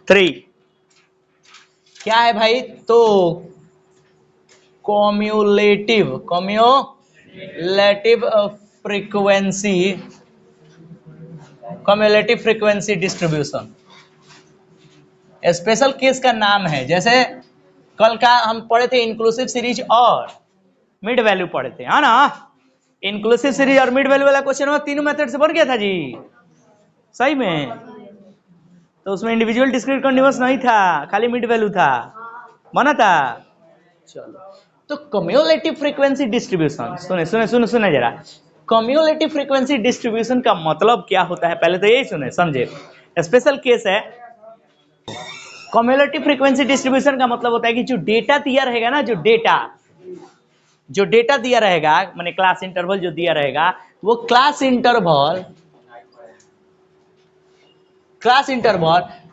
3 क्या है भाई? तो cumulative frequency distribution special case का नाम है। जैसे कल का हम पढ़े थे इंक्लूसिव सीरीज और मिड वैल्यू पढ़े थे, है ना? इंक्लूसिव सीरीज और मिड वैल्यू वाला क्वेश्चन में तीनों मेथड से बन गया था जी, सही में। तो उसमें इंडिविजुअल डिस्क्रीट कंटीन्यूअस नहीं था, खाली मिड वैल्यू था, बना था। चलो, तो कम्युलेटिव फ्रीक्वेंसी डिस्ट्रीब्यूशन, सुने जरा। कम्युलेटिव फ्रीक्वेंसी डिस्ट्रीब्यूशन का मतलब क्या होता है, पहले तो यही सुने समझे। स्पेशल केस है। कम्युलेटिव फ्रीक्वेंसी डिस्ट्रीब्यूशन का मतलब होता है कि जो डेटा दिया रहेगा ना, जो डेटा दिया रहेगा, माने क्लास इंटरवल जो दिया रहेगा, वो क्लास इंटरवल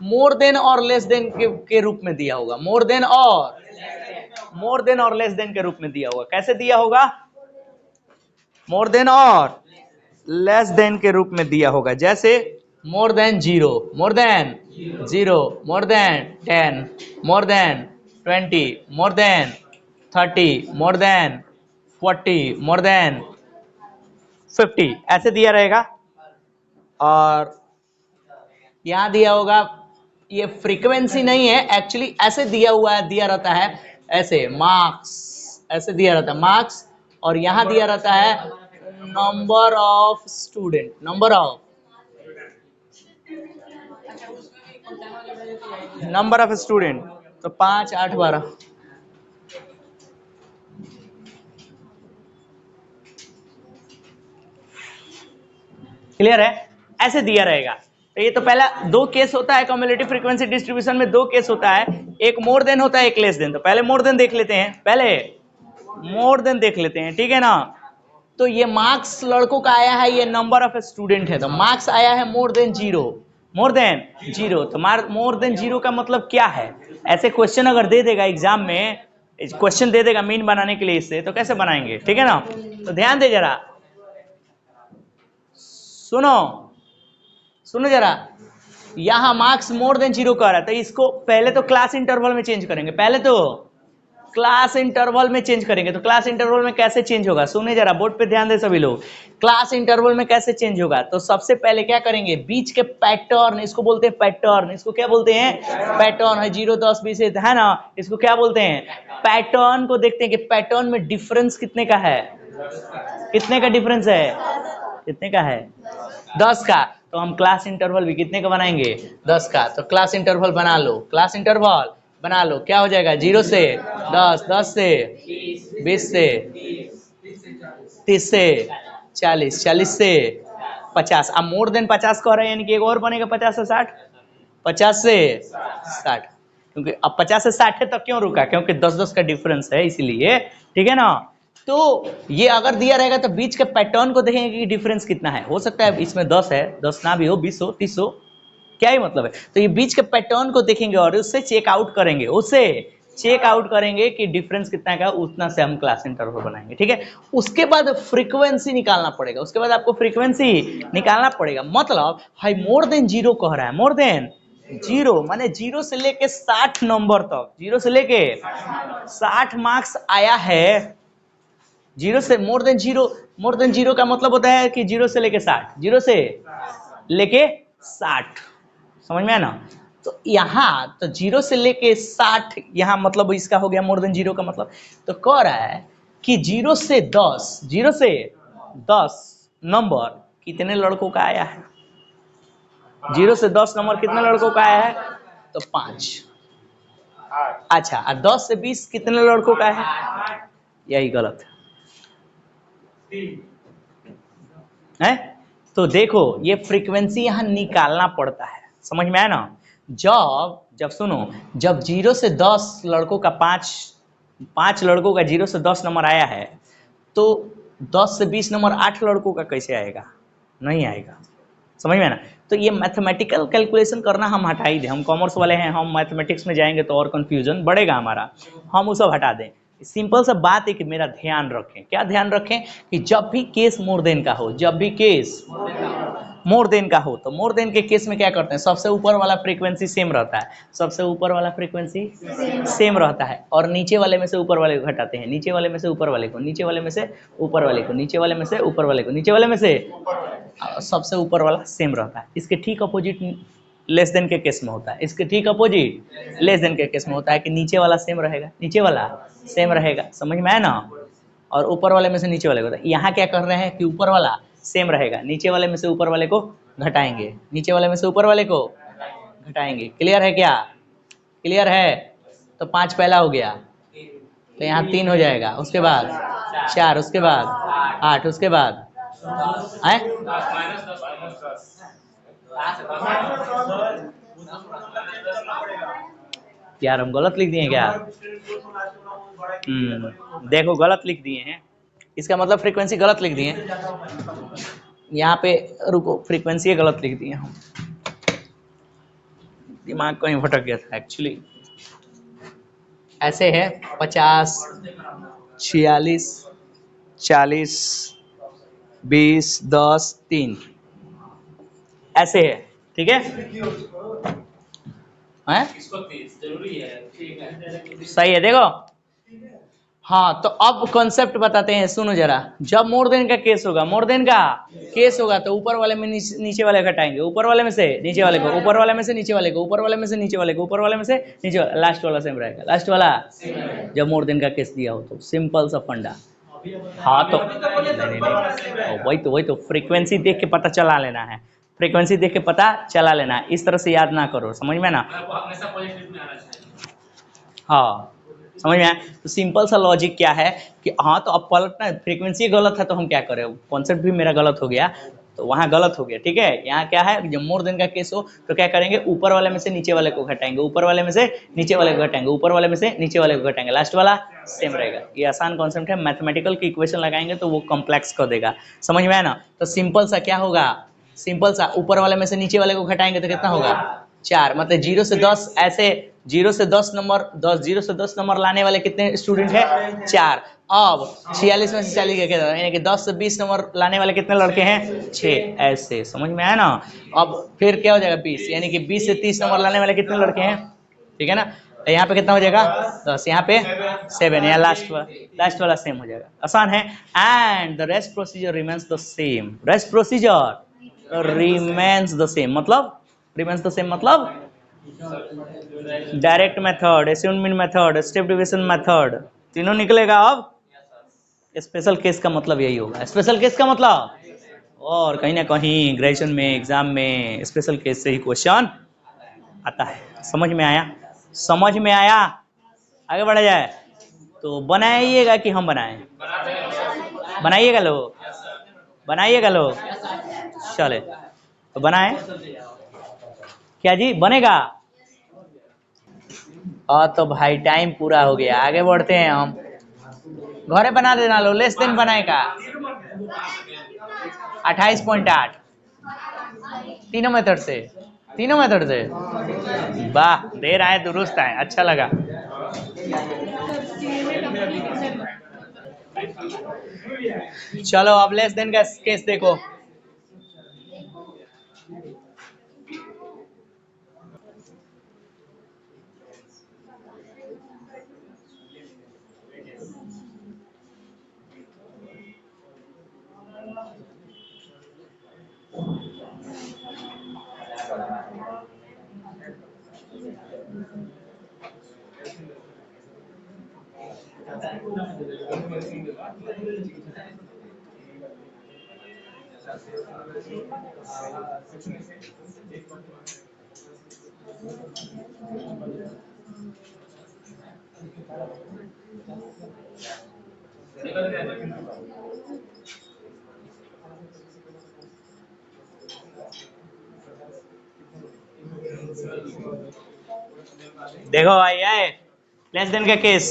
मोर देन और लेस देन के रूप में दिया होगा। मोर देन और लेस देन के रूप में दिया होगा। कैसे दिया होगा? मोर देन और लेस देन के रूप में दिया होगा। जैसे more than 0, more than 10, more than 20, more than 30, more than 40, more than 50, ऐसे दिया रहेगा। और यहां दिया होगा, ये फ्रीक्वेंसी नहीं है एक्चुअली, ऐसे दिया रहता है, ऐसे मार्क्स, ऐसे दिया रहता है मार्क्स। और यहां दिया रहता है number of student, number of student. तो 5, 8, 12। क्लियर है? ऐसे दिया रहेगा। तो ये तो पहला 2 केस होता है कम्युलेटिव फ्रीक्वेंसी डिस्ट्रीब्यूशन में। 2 केस होता है, एक मोर देन होता है, एक लेस देन। तो पहले मोर देन देख लेते हैं, ठीक है ना? तो ये मार्क्स लड़कों का आया है, ये नंबर ऑफ स्टूडेंट है, तो मार्क्स आया है मोर देन जीरो। तो मोर देन 0 का मतलब क्या है? ऐसे क्वेश्चन अगर दे देगा एग्जाम में, क्वेश्चन दे देगा मीन बनाने के लिए इससे, तो कैसे बनाएंगे? ठीक है ना? तो ध्यान दे जरा, सुनो जरा। यहां मार्क्स मोर देन 0 कह रहा है, तो इसको पहले तो क्लास इंटरवल में चेंज करेंगे। तो क्लास इंटरवल में कैसे चेंज होगा? सुने जरा, बोर्ड पे ध्यान दे सभी लोग। क्लास इंटरवल में कैसे चेंज होगा? तो सबसे पहले क्या करेंगे, बीच के पैटर्न, इसको बोलते हैं पैटर्न। इसको क्या बोलते हैं? पैटर्न है 0, 10, 20 है ना, इसको क्या बोलते हैं? पैटर्न को देखते हैं कि पैटर्न में डिफरेंस कितने का है, कितने का डिफरेंस है, कितने का है? 10 का। तो हम क्लास इंटरवल भी कितने का बनाएंगे? 10 का। तो क्लास इंटरवल बना लो, क्या हो जाएगा? 0 से 10, 10 से 20 से 30 से 40, 40 से 50। अब मोर देन 50 कह रहे हैं, यानी कि एक और बनेगा 50 से 60, 50 से 60। क्योंकि अब 50 से 60 है, तब क्यों रुका? क्योंकि 10-10 का डिफरेंस है, इसीलिए। ठीक है ना? तो ये अगर दिया रहेगा तो बीच के पैटर्न को देखेंगे कि डिफरेंस कितना है। हो सकता है इसमें 10 है, 10 ना भी हो, 20 हो, 30 हो, क्या ही मतलब है। तो ये बीच के पैटर्न को देखेंगे और उससे चेक आउट करेंगे कि डिफरेंस कितना का, उतना से हम क्लास इंटरवल बनाएंगे। ठीक है? उसके बाद फ्रीक्वेंसी निकालना पड़ेगा। मतलब हाई मोर देन 0 कह रहा है, मोर देन 0 माने 0 से लेके 60 नंबर तक, 0 से लेके 60 मार्क्स आया है। 0 से मोर देन 0 का मतलब होता है कि 0 से लेके 60, 0 से लेके 60, समझ में है ना? तो यहाँ तो 0 से लेके 60, यहाँ मतलब इसका हो गया मोर देन 0 का मतलब। तो कह रहा है कि 0 से 10 नंबर कितने लड़कों का आया है? 0 से 10 नंबर कितने लड़कों का आया है? तो 5। अच्छा, और 10 से 20 कितने लड़कों का है? यही गलत है। तो देखो, ये फ्रीक्वेंसी यहां निकालना पड़ता है, समझ में आया ना? जब सुनो, जब 0 से 10 लड़कों का 5 लड़कों का 0 से 10 नंबर आया है, तो 10 से 20 नंबर 8 लड़कों का कैसे आएगा? नहीं आएगा, समझ में ना? तो ये मैथमेटिकल कैलकुलेशन करना हम हटा ही दें। हम कॉमर्स वाले हैं, हम मैथमेटिक्स में जाएंगे तो और कंफ्यूजन बढ़ेगा हमारा, हम वो सब हटा दें। सिंपल सा बात है कि मेरा ध्यान रखें, क्या ध्यान रखें कि जब भी केस मोर देन का हो, जब भी केस मोर देन का हो, तो मोर देन के केस में क्या करते हैं, सबसे ऊपर वाला फ्रीक्वेंसी सेम रहता है, सबसे ऊपर वाला फ्रीक्वेंसी सेम रहता है, और नीचे वाले में से ऊपर वाले को घटाते हैं, नीचे वाले में से ऊपर वाले को, नीचे वाले में से ऊपर वाले को, नीचे वाले में से ऊपर वाले को, नीचे वाले में से सबसे ऊपर वाला सेम रहता है। इसके ठीक अपोजिट लेस देन के केस में होता है, इसके ठीक अपोजिट लेस देन के केस में होता है कि नीचे वाला सेम रहेगा, नीचे वाला सेम रहेगा, समझ में आया ना, और ऊपर वाले में से नीचे वाले को। यहाँ क्या कर रहे हैं कि ऊपर वाला सेम रहेगा, नीचे वाले में से ऊपर वाले को घटाएंगे, नीचे वाले में से ऊपर वाले को घटाएंगे। क्लियर है क्या? क्लियर है? तो 5 पहला हो गया, तो यहाँ 3 हो जाएगा, उसके बाद 4, उसके बाद 8, उसके बाद आए यार हम गलत लिख दिए क्या? देखो गलत लिख दिए हैं, इसका मतलब फ्रीक्वेंसी गलत लिख दिए, यहाँ पे रुको, फ्रीक्वेंसी गलत लिख दिए हम, दिमाग कहीं भटक गया था एक्चुअली। ऐसे है 50, 46, 40, 20, 10, 3 ऐसे है, ठीक है? जरूरी है, ठीक है, सही है। देखो हाँ, तो अब कॉन्सेप्ट बताते हैं, सुनो जरा। जब मोर देन का केस होगा, मोर देन का केस होगा, तो ऊपर वाले में नीचे वाले घटाएंगे, ऊपर वाले में से नीचे वाले को, ऊपर वाले में से नीचे वाले को, ऊपर वाले में से नीचे वाले को, ऊपर वाले में से नीचे वाला, लास्ट वाला सेम रहेगा, लास्ट वाला जब मोर देन का केस दिया हो तो। सिंपल सा फंडा। हाँ तो नहीं, वही तो फ्रीक्वेंसी देख के पता चला लेना है, फ्रीक्वेंसी देख के पता चला लेना है, इस तरह से याद ना करो, समझ में ना? हाँ समझ में आया? तो सिंपल सा लॉजिक क्या है कि हाँ, तो अब पलटना, फ्रीक्वेंसी गलत है तो हम क्या करें, कॉन्सेप्ट भी मेरा गलत हो गया, तो वहाँ गलत हो गया, ठीक है? यहाँ क्या है, जब मोर देन का केस हो तो क्या करेंगे, ऊपर वाले में से नीचे वाले को घटाएंगे, ऊपर वाले में से नीचे वाले को घटाएंगे, ऊपर वाले में से नीचे वाले को घटाएंगे, लास्ट वाला सेम रहेगा। ये आसान कॉन्सेप्ट है, मैथमेटिकल की इक्वेशन लगाएंगे तो वो कॉम्प्लेक्स कर देगा, समझ में आया ना? तो सिंपल सा क्या होगा, सिंपल सा ऊपर वाले में से नीचे वाले को घटाएंगे तो कितना होगा, 4, मतलब 0 से 10, ऐसे 0 से 10 नंबर, 0 से 10 नंबर लाने वाले कितने स्टूडेंट है, 4। अब 46 में से 40 क्या कहता है, यानी कि 10 से 20 नंबर लाने वाले कितने लड़के हैं, 6, ऐसे, समझ में आया ना? अब फिर क्या हो जाएगा, 20, यानी कि 20 से 30 नंबर लाने वाले कितने लड़के हैं, ठीक है ना? यहाँ पे कितना हो जाएगा, 10, यहाँ पे 7, यहाँ लास्ट वाला सेम हो जाएगा, आसान है। And the rest procedure remains the same, rest procedure remains the same, मतलब रिमेन्स द सेम मतलब direct method, assignment method, step division method, तीनों निकलेगा। अब स्पेशल केस का मतलब यही होगा, स्पेशल केस का मतलब, और कहीं ना कहीं ग्रेजुएशन में एग्जाम में स्पेशल केस से ही क्वेश्चन आता है। समझ में आया? समझ में आया? आगे बढ़ा जाए तो बनाइएगा कि हम बनाएं? बनाइएगा लोग, बनाइएगा लोग, चले तो बनाएं क्या जी, बनेगा? तो भाई टाइम पूरा हो गया, आगे बढ़ते हैं हम। घरे बना देना लो, लेस देन बनाएगा 28.8, तीनों मेथड से, तीनों मेथड से, वाह, दे रहा है, दुरुस्त है, अच्छा लगा। चलो अब लेस देन का केस देखो। देखो भाई आए, लेस देन का केस,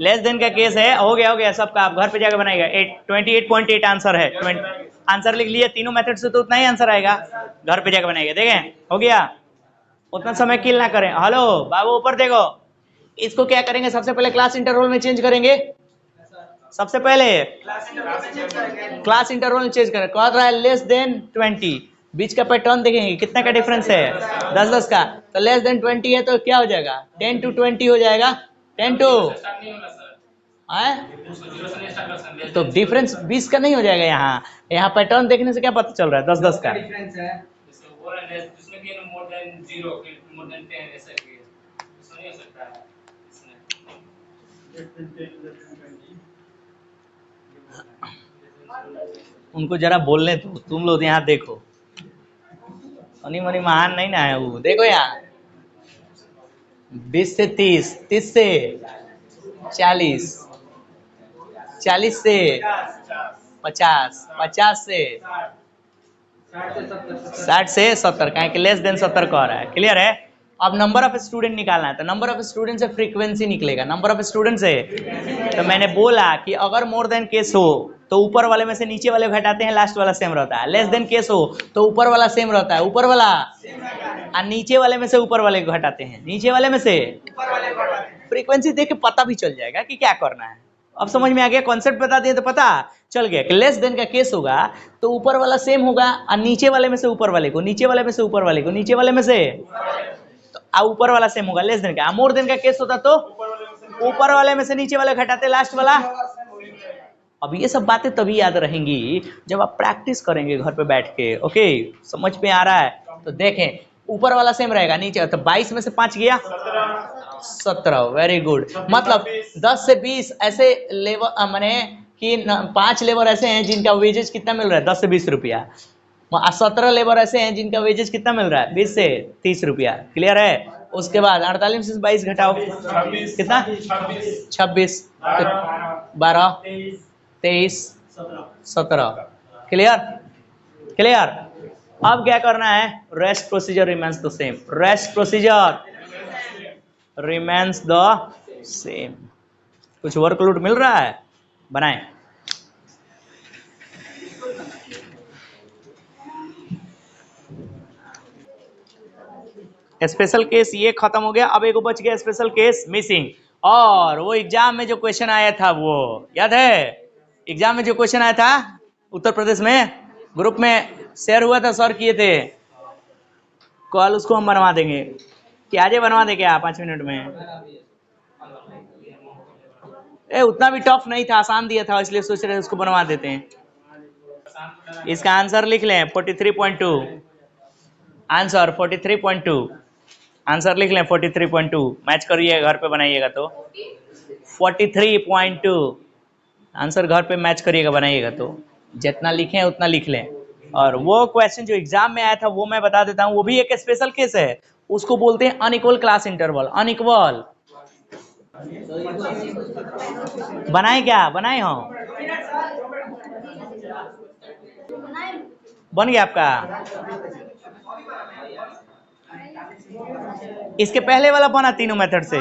लेस देन का केस है, हो गया सबका, आप घर पे जाकर बनाएगा। 28.8 आंसर है, आंसर लिख लिया, तीनों मेथड से तो उतना ही आंसर आएगा, घर पे जाकर बनाएगा। देखें हो गया, उतना समय किल ना करें। हेलो बाबू ऊपर देखो, इसको क्या करेंगे, सबसे पहले क्लास इंटरवल में चेंज करेंगे, सबसे पहले क्लास इंटरवल में चेंज करें, कह रहा है लेस देन 20, बीच का पैटर्न देखेंगे कितना का डिफरेंस है, 10-10 का, तो लेस देन 20 है तो क्या हो जाएगा, 10 to 20 हो जाएगा, 10 to तो डिफरेंस 20 का नहीं हो जाएगा, यहाँ यहाँ पैटर्न देखने से क्या पता चल रहा है, 10-10 का उनको जरा बोलने दो, तुम लोग यहाँ देखो, अनी मनी महान नहीं ना है वो, देखो यहाँ 20 से 30, 30 से 40, 40 से 50, 50 से 60 से 70, कहें कि लेस देन 70 कह रहा है, क्लियर है। अब नंबर ऑफ स्टूडेंट निकालना है, तो नंबर ऑफ स्टूडेंट से फ्रीक्वेंसी निकलेगा, नंबर ऑफ स्टूडेंट से, तो मैंने बोला कि अगर मोर देन केस हो तो ऊपर वाले में से नीचे वाले घटाते हैं, लास्ट वाला सेम रहता है, लेस देन केस हो तो ऊपर वाला सेम रहता है, ऊपर वाला, और नीचे वाले में से ऊपर वाले को घटाते हैं, नीचे वाले में से, फ्रीक्वेंसी देख के पता भी चल जाएगा कि क्या करना है। अब समझ में आ गया, कॉन्सेप्ट बता दिए तो पता चल गया कि लेस देन का केस होगा तो ऊपर वाला सेम होगा, और नीचे वाले में से ऊपर वाले को, नीचे वाले में से ऊपर वाले को, नीचे वाले में से, तो ऊपर वाला सेम होगा, लेस देन का। मोर देन का केस होता तो ऊपर वाले में से नीचे वाले घटाते, लास्ट वाला। अब ये सब बातें तभी याद रहेंगी जब आप प्रैक्टिस करेंगे घर पे बैठ के, ओके, समझ में आ रहा है। तो देखें, ऊपर वाला सेम रहेगा, नीचे तो 22 में से 5 गया 17, वेरी गुड। मतलब 10 से 20 ऐसे लेबर, माने कि 5 लेबर ऐसे हैं जिनका वेजेस कितना मिल रहा है, 10 से 20 रुपया, 17 लेबर ऐसे हैं जिनका वेजेस कितना मिल रहा है, 20 से 30 रुपया, क्लियर है। उसके बाद 48 से 22 घटाओ, कितना, 26, 12, 23, 17, क्लियर, क्लियर। अब क्या करना है, rest procedure remains the same, rest procedure remains the same. कुछ वर्कलोड मिल रहा है, बनाएं। स्पेशल केस ये खत्म हो गया, अब एक बच गया स्पेशल केस मिसिंग। और वो एग्जाम में जो क्वेश्चन आया था, वो याद है, एग्जाम में जो क्वेश्चन आया था उत्तर प्रदेश में, ग्रुप में शेयर हुआ था, सर किए थे, कल उसको हम बनवा देंगे, क्या आज बनवा दे क्या 5 मिनट में। उतना भी टफ नहीं था, आसान दिया था, इसलिए सोच रहे उसको बनवा देते हैं। इसका आंसर लिख लें 43.2, आंसर 43.2, आंसर लिख लें 43.2, मैच करिए घर पे बनाइएगा तो 43.2 आंसर घर पे मैच करिएगा बनाइएगा तो, जितना लिखें उतना लिख लें। और वो क्वेश्चन जो एग्जाम में आया था वो मैं बता देता हूँ, वो भी एक स्पेशल केस है, उसको बोलते हैं अनइक्वल क्लास इंटरवल, अनइक्वल। बनाए क्या, बनाए हो, बन गया आपका। इसके पहले वाला बना तीनों मेथड से,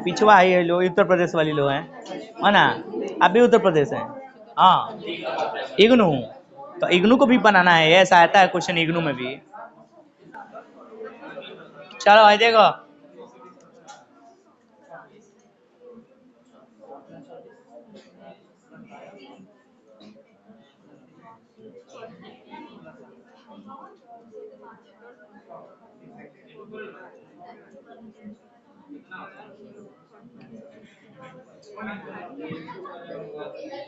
पिछवा है ये लोग उत्तर प्रदेश वाली लोग हैं, है ना, आप भी उत्तर प्रदेश हैं, हाँ, इग्नू, तो इग्नू को भी बनाना है, ऐसा आता है क्वेश्चन इग्नू में भी। चलो भाई देखो,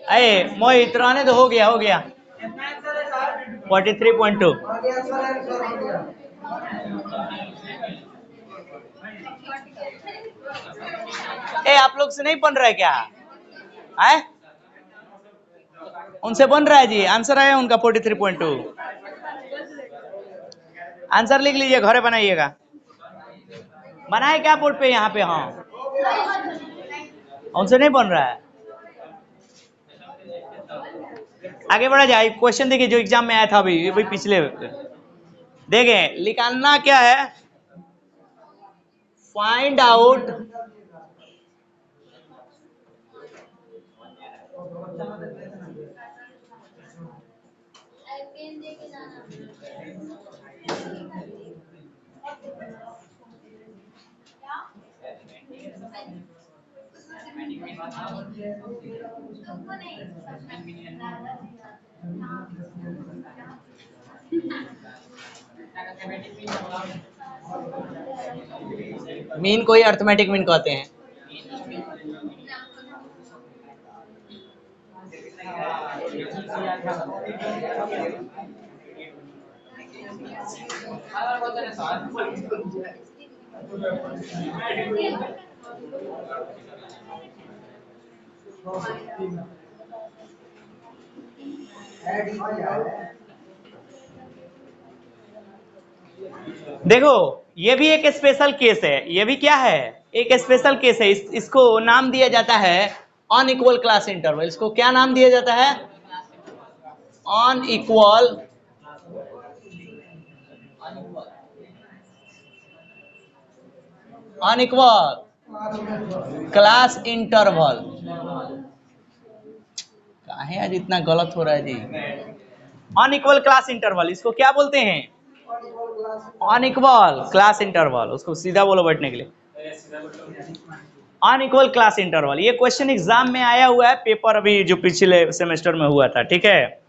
अरे मोहित रहने तो, हो गया, हो गया 43.2। आप लोग से नहीं बन रहा है क्या, आए उनसे बन रहा है जी, आंसर आया उनका 43.2, आंसर लिख लीजिए, घरे बनाइएगा। बनाए क्या बोर्ड पे, यहाँ पे, हाँ, उनसे नहीं बन रहा है, आगे बढ़ा जाए। क्वेश्चन देखिए जो एग्जाम में आया था अभी पिछले, देखें निकालना क्या है, फाइंड आउट मीन को ही अर्थमेटिक मीन कहते हैं। देखो ये भी एक स्पेशल केस है, ये भी क्या है, एक स्पेशल केस है। इसको नाम दिया जाता है अनइक्वल क्लास इंटरवल। इसको क्या नाम दिया जाता है? Unequal class interval. काहे आज इतना गलत हो रहा है जी? अनइक्वल क्लास इंटरवल, इसको क्या बोलते हैं? Unequal class interval. उसको सीधा बोलो बैठने के लिए, अनइक्वल क्लास इंटरवल। ये क्वेश्चन एग्जाम में आया हुआ है, पेपर अभी जो पिछले सेमेस्टर में हुआ था, ठीक है,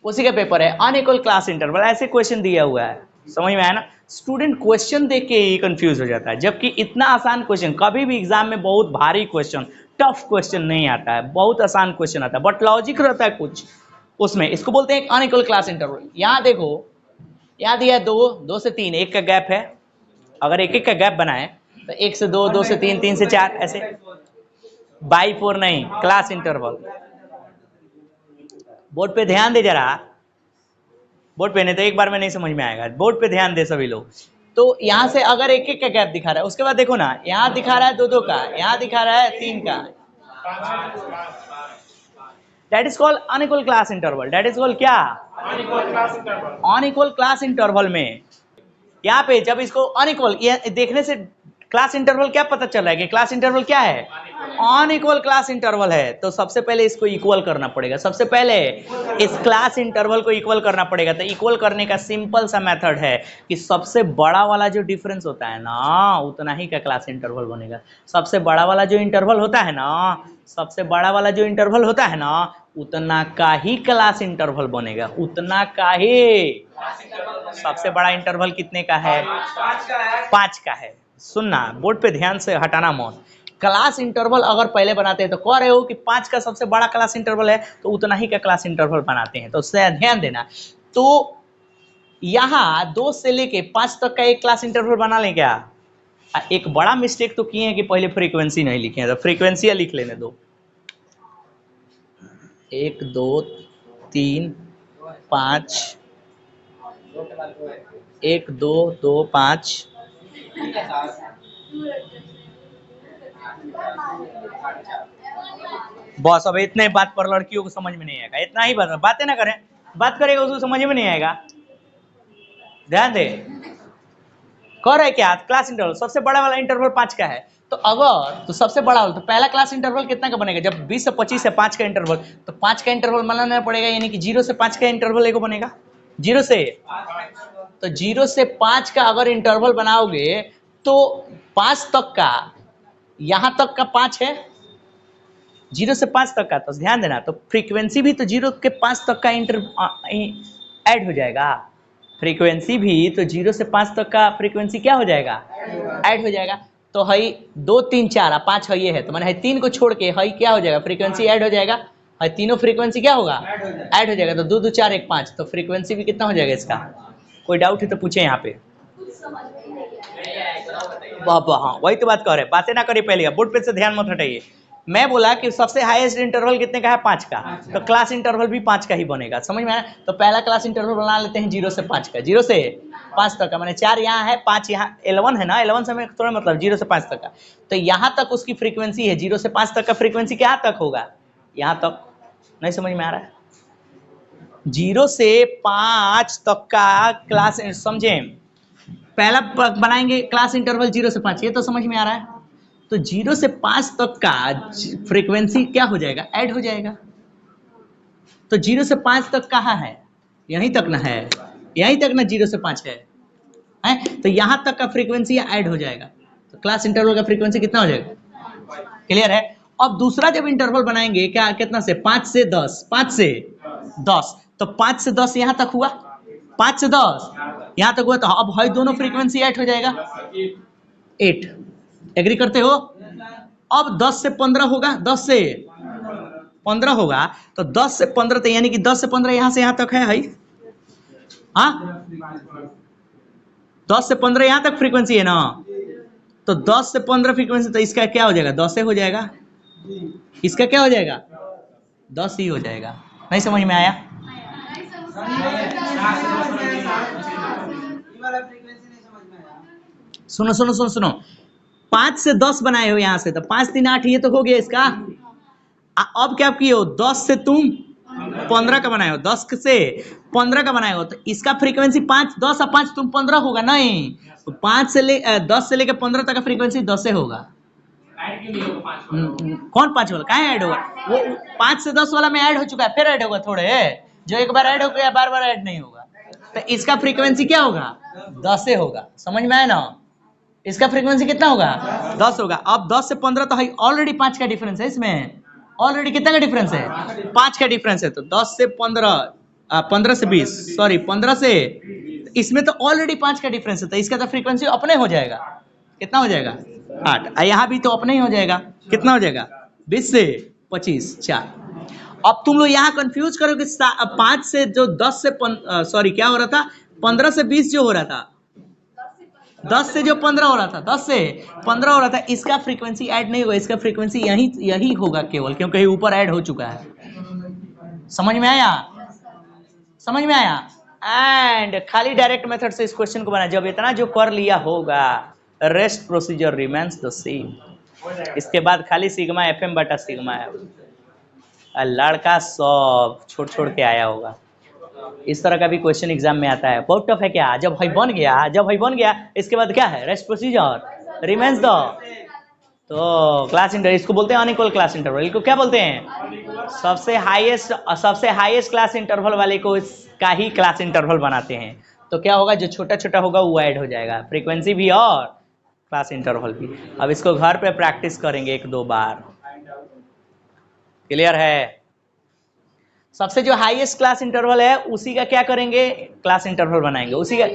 उसी का पेपर है। अनइक्वल क्लास इंटरवल ऐसे क्वेश्चन दिया हुआ है, समझ में आया ना? स्टूडेंट क्वेश्चन देख के ही कंफ्यूज हो जाता है, जबकि इतना आसान क्वेश्चन कभी भी एग्जाम में बहुत भारी क्वेश्चन, टफ क्वेश्चन नहीं आता है, बहुत आसान क्वेश्चन आता है, बट लॉजिक रहता है कुछ उसमें। इसको बोलते हैं अनइक्वल क्लास इंटरवल। यहाँ देखो, यहाँ दिया है 2, 2 से 3, 1 का गैप है। अगर एक एक का गैप बनाए तो 1 से 2, 2 से 3, 3 से 4, ऐसे। बाई 4 नहीं, क्लास इंटरवल। बोर्ड पे ध्यान दे जरा, बोर्ड पे नहीं तो एक बार में नहीं समझ में आएगा। बोर्ड पे ध्यान दे सभी लोग। तो यहाँ से अगर एक एक का गैप दिखा रहा है, उसके बाद देखो ना, यहाँ दिखा रहा है 2 2 का, यहाँ दिखा रहा है 3 का, that is called unequal class interval. That is called क्या? अनइक्वल क्लास इंटरवल में यहाँ पे जब इसको अनइक्वल, ये देखने से क्लास इंटरवल क्या पता चल रहा है कि क्लास इंटरवल क्या है? अनइक्वल क्लास इंटरवल है। तो सबसे पहले इसको इक्वल करना पड़ेगा, सबसे पहले इस क्लास इंटरवल को इक्वल करना पड़ेगा। तो इक्वल करने का सिंपल सा मेथड है कि सबसे बड़ा वाला जो डिफरेंस होता है ना, उतना ही का क्लास इंटरवल बनेगा। सबसे बड़ा वाला जो इंटरवल होता है ना, सबसे बड़ा वाला जो इंटरवल होता है ना, उतना का ही क्लास इंटरवल बनेगा, उतना का ही। सबसे बड़ा इंटरवल कितने का है? 5 का है। सुनना, बोर्ड पे ध्यान से हटाना मत। क्लास इंटरवल अगर पहले बनाते हैं तो कह रहे हो कि 5 का सबसे बड़ा क्लास इंटरवल है, तो उतना ही का क्लास इंटरवल बनाते हैं, तो उससे ध्यान देना। तो यहाँ 2 से लेके 5 तक का एक क्लास इंटरवल बना लें क्या? एक बड़ा मिस्टेक तो किए हैं कि पहले फ्रीक्वेंसी नहीं लिखे हैं, तो फ्रीक्वेंसी लिख लेने दो। 1 2 3 5, 1 2 2 5, बस। अब इतने बात पर लड़कियों को समझ में नहीं आएगा, इतना ही बात, बातें ना करें, बात करेगा उसको समझ में नहीं आएगा। ध्यान दे, कह रहे क्या? क्लास इंटरवल सबसे बड़ा वाला इंटरवल 5 का है। तो अगर तो सबसे बड़ा वाला, तो पहला क्लास इंटरवल कितना का बनेगा? जब 20 से 25 से 5 का इंटरवल, तो 5 का इंटरवल बनाना पड़ेगा, यानी कि 0 से 5 का इंटरवल एगो बनेगा। 0 से, तो 0 से 5 का अगर इंटरवल बनाओगे तो 5 तक का, यहाँ तक का 5 है, 0 से 5 तक का। तो ध्यान देना, तो फ्रीक्वेंसी भी तो 0 के 5 तक का ऐड हो जाएगा। फ्रीक्वेंसी भी तो 0 से 5 तक का फ्रीक्वेंसी क्या हो जाएगा? ऐड हो जाएगा। तो हई 2 3 4 5 है ये है, तो मैंने 3 को छोड़ के हई क्या हो जाएगा? फ्रीक्वेंसी ऐड हो जाएगा। हई तीनों फ्रीक्वेंसी क्या होगा? ऐड हो जाएगा। तो 2 2 4 1 5, तो फ्रीक्वेंसी भी कितना हो जाएगा इसका? कोई डाउट है तो पूछे यहाँ पे। हाँ, वही तो बात कर रहे हैं, बातें ना करिए पहले, बोर्ड पे से ध्यान मत हटाइए। मैं बोला कि सबसे हाईएस्ट इंटरवल कितने का है? 5 का, तो क्लास इंटरवल भी 5 का ही बनेगा, समझ में आया? तो पहला क्लास इंटरवल बना लेते हैं 0 से 5 का, 0 से 5 तक का, मैंने 4 यहाँ है, 5 यहाँ, 11 है ना, 11 से मैं थोड़ा मतलब 0 से 5 तक का, तो यहाँ तक उसकी फ्रीक्वेंसी है। 0 से 5 तक का फ्रीक्वेंसी क्या तक होगा? यहाँ तक। नहीं समझ में आ रहा है? 0 से 5 तक का क्लास, समझे? पहला बनाएंगे क्लास इंटरवल 0 से 5, ये तो समझ में आ रहा है। तो 0 से 5 तक का फ्रीक्वेंसी क्या हो जाएगा? ऐड हो जाएगा। तो 0 से 5 तक कहाँ है? यहीं तक ना है, यहीं तक ना 0 से 5 है, तो यहाँ तक का फ्रीक्वेंसी ऐड हो जाएगा। तो क्लास इंटरवल का फ्रीक्वेंसी कितना हो जाएगा? क्लियर है? अब दूसरा जब इंटरवल बनाएंगे क्या, कितना से 5 से 10, 5 से 10, तो 5 से 10 यहां तक हुआ, 5 से 10 यहां तक हुआ, तो अब भाई दोनों फ्रीक्वेंसी 8 हो जाएगा, 8। एग्री करते हो? अब 10 से 15 होगा, 10 से 15 होगा, तो 10 से 15 तो यानी कि 10 से 15 यहां से यहां तक है भाई, हाँ 10 से 15 यहां तक फ्रीक्वेंसी है ना, तो 10 से 15 फ्रीक्वेंसी, तो इसका क्या हो जाएगा, 10 से हो जाएगा, इसका क्या हो जाएगा, 10 ही हो जाएगा। नहीं समझ में आया? सुनो सुनो सुनो सुनो, 5 से 10 बनाए हो यहां से, तो 5 3 8, ये तो हो गया इसका। अब क्या किए हो, 10 से तुम 15 का बनाए हो, 10 से 15 का बनाए हो, तो इसका फ्रीक्वेंसी 5, 10 और 5 तुम 15 होगा नहीं, तो 5 से 10 से लेकर 15 तक का फ्रीक्वेंसी 10 से होगा। कौन 5 वाला कहाँ ऐड होगा, वो 5 से 10 वाला में ऐड हो चुका है, फिर ऐड होगा थोड़े, जो एक बार ऐड हो गया बार बार ऐड नहीं होगा, तो इसका फ्रीक्वेंसी क्या होगा, 10 से होगा। समझ में आया ना? इसका फ्रीक्वेंसी कितना होगा, 10 होगा। अब 10 से 15 तो है ऑलरेडी 5 का डिफरेंस है इसमें, ऑलरेडी कितना का डिफरेंस है, 5 का डिफरेंस है, तो 10 से 15, 15 से 20, सॉरी 15 से, इसमें तो ऑलरेडी 5 का डिफरेंस है, तो इसका तो फ्रीक्वेंसी अपने हो जाएगा, कितना हो जाएगा, 8। यहाँ भी तो अपने ही हो जाएगा, कितना हो जाएगा, 20 से 25, 4। अब तुम लोग यहाँ कंफ्यूज करो कि 5 से जो 10 से सॉरी क्या हो रहा था, 15 से 20 जो हो रहा था, 10 से जो 15 हो रहा था, 10 से 15 हो रहा था, इसका फ्रीक्वेंसी ऐड नहीं होगा, इसका फ्रीक्वेंसी यही होगा केवल, क्योंकि ऊपर ऐड हो चुका है। समझ में आया? समझ में आया? एंड खाली डायरेक्ट मेथड से इस क्वेश्चन को बना, जब इतना जो कर लिया होगा, rest procedure remains the same. इसके बाद खाली सिग्मा एफएम बटा सिग्मा है, लड़का सब छोड़ छोड़ के आया होगा। इस तरह का भी क्वेश्चन एग्जाम में आता है, बहुत टफ है क्या, जब भाई बन गया, जब भाई बन गया, इसके बाद क्या है, रेस्ट प्रोसीजर रिमेन्स द, तो क्लास इंटरवल, इसको बोलते हैं अनइक्वल क्लास इंटरवल, इसको क्या बोलते हैं, सबसे हाईएस्ट क्लास इंटरवल वाले को इसका ही क्लास इंटरवल बनाते हैं। तो क्या होगा, जो छोटा छोटा होगा वो ऐड हो जाएगा, फ्रीक्वेंसी भी और क्लास इंटरवल भी। अब इसको घर पे प्रैक्टिस करेंगे 1-2 बार, क्लियर है? सबसे जो हाईएस्ट क्लास इंटरवल है उसी का क्या करेंगे, क्लास इंटरवल बनाएंगे, उसी का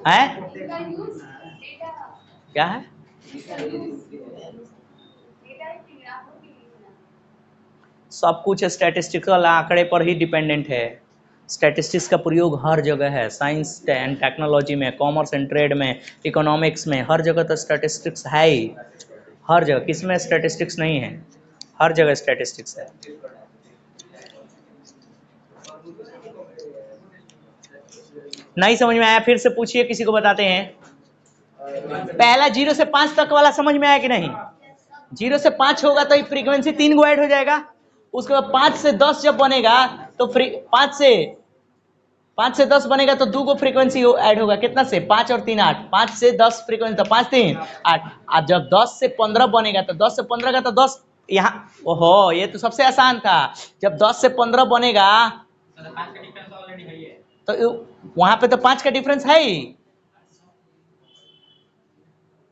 है, क्या है, सब कुछ स्टैटिस्टिकल आंकड़े पर ही डिपेंडेंट है। स्टैटिस्टिक्स का प्रयोग हर जगह है, साइंस एंड टेक्नोलॉजी में, कॉमर्स एंड ट्रेड में, इकोनॉमिक्स में, हर जगह तो स्टैटिस्टिक्स है ही, हर जगह। किसमें स्टैटिस्टिक्स नहीं है, हर जगह स्टैटिस्टिक्स है। नहीं समझ में आया, फिर से पूछिए, किसी को बताते हैं। पहला 0 से 5 तक वाला समझ में आया कि नहीं? 0 से 5 होगा तो फ्रीक्वेंसी 3 गो ऐड हो जाएगा, उसके बाद 5 से 10 जब बनेगा तो 5 से 10 बनेगा तो 2 गो फ्रीक्वेंसी ऐड होगा, कितना से, 5 और 3 8, 5 से 10 फ्रीक्वेंसी, तो 5 3 8। अब जब 10 से 15 बनेगा तो 10 से 15 का तो 10 यहाँ, ओहो ये तो सबसे आसान था, जब 10 से 15 बनेगा तो वहां पे तो 5 का डिफरेंस है ही,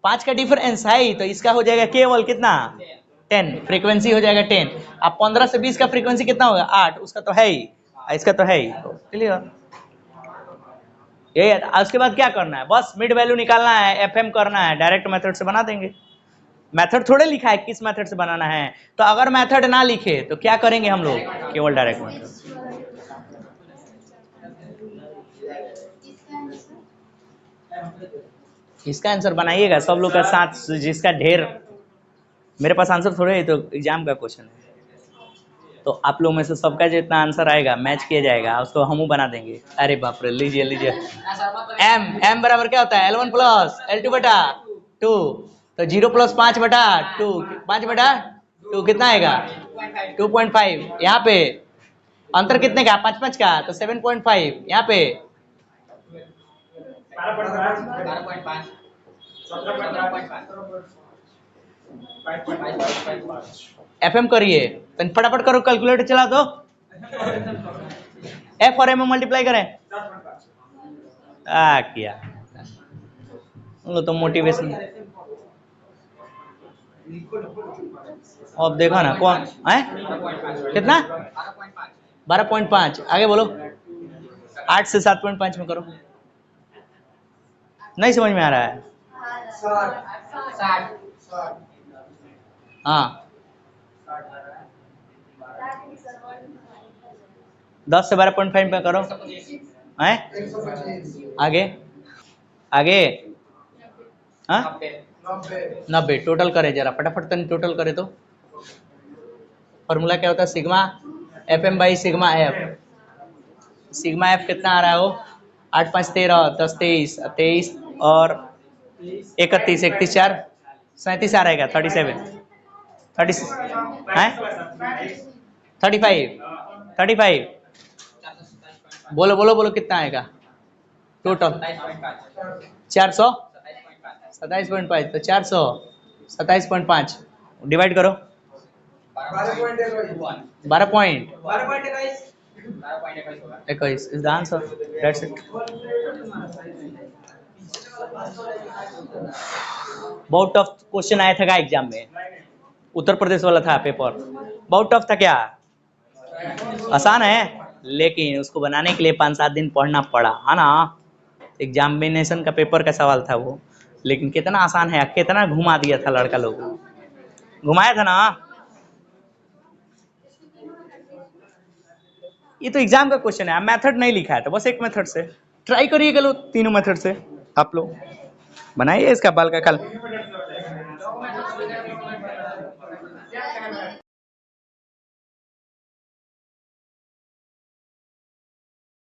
5 का डिफरेंस है ही, तो इसका हो जाएगा केवल कितना, 10, फ्रीक्वेंसी हो जाएगा 10। अब 15 से 20 का फ्रीक्वेंसी कितना होगा, 8, उसका तो है ही, इसका तो है ही, क्लियर? ये उसके बाद क्या करना है, बस मिड वैल्यू निकालना है, एफएम करना है, डायरेक्ट मेथड से बना देंगे। मेथड थोड़े लिखा है किस मेथड से बनाना है, तो अगर मेथड ना लिखे तो क्या करेंगे हम लोग, केवल डायरेक्ट मेथड। इसका आंसर बनाइएगा सब लोग का साथ, जिसका ढेर, मेरे पास आंसर थोड़े है, तो एग्जाम का क्वेश्चन है, तो आप लोग में से सबका जितना आंसर आएगा मैच किया जाएगा, उसको हम बना देंगे। अरे बाप रे, लीजिए लीजिए, m बराबर क्या होता है, L1 प्लस L2 बटा 2, तो 0 प्लस 5 बटा 2, 5 बटा 2 कितना आएगा, 2.5। यहाँ पे अंतर कितने का, 5 का, तो 7.5। यहाँ पे 12.5 एफएम करिए, तो फटाफट करो, कैलकुलेटर चला दो, एफ और एम में मल्टीप्लाई करें, किया तो मोटिवेशन। अब देखो ना कौन है कितना 12.5 आगे बोलो 8 से 7.5 में करो नहीं समझ में आ रहा है हाँ 10 से 12.5 में करो हैं आगे आगे हाँ 90 टोटल करे जरा फटाफट तनी टोटल करे तो फॉर्मूला क्या होता है sigma F M by sigma F कितना आ रहा है वो 8 5 13 10 23 23 और 31 31 4 37 आ रहेगा 37 30 हैं 35 बोलो बोलो बोलो कितना आएगा टोटल 427.5 तो 427.5 डिवाइड करो 12 point 21 is the answer that's it बहुत टफ क्वेश्चन आया था एग्जाम में उत्तर प्रदेश वाला था पेपर बहुत टफ था क्या आसान है लेकिन उसको बनाने के लिए 5-7 दिन पढ़ना पड़ा है ना एग्जामिनेशन का पेपर का सवाल था वो लेकिन कितना आसान है कितना घुमा दिया था लड़का लोग घुमाया था ना ये तो एग्जाम का क्वेश्चन है मेथड नहीं लिखा है तो बस एक मेथड से ट्राई करिएगा लो तीनों मेथड से आप लोग बनाइए इसका बाल का कल